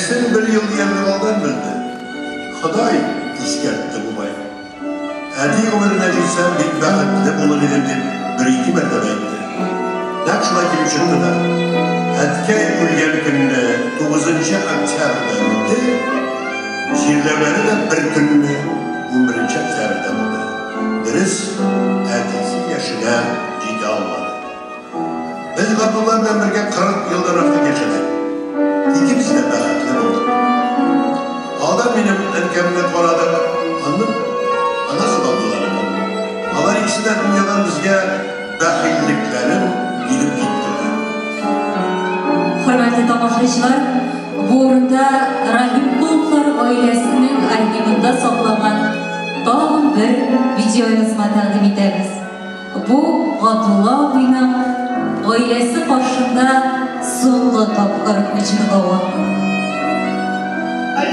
Ailesini bir yıl yerlivaldan bildi. Xuday iskertti bu bay. Әди өміріне жүрсем, бек бақытты болып едім деп бір-екі мәртебе айтты. Нақ шулай келіп шықты да, әткей өлген күніне 9 октябрьда өтті, жерлеулері де бір күніне 11 октябрьда болды. Дұрыс, әтесі яшына жете алмады. Біз Ғабдулламен бірге 40 жылдан артық кешедік. İkimiz de baqatlı olduk. Aldan benim erkemine koradık, anladın? Anası Abdullah'ın. Onlar ikisi de dünyadan bizge bəxilliklerin gidip gittiler. Hürmetli tamaşaçılar, bu orunda Rahim Kuluklar ailesinin arxivində saklanan tağın bir video yazma təqdim ederiz. Bu Abdullah abinin ailesi başında so'nggi topqir ijrovi. Ay,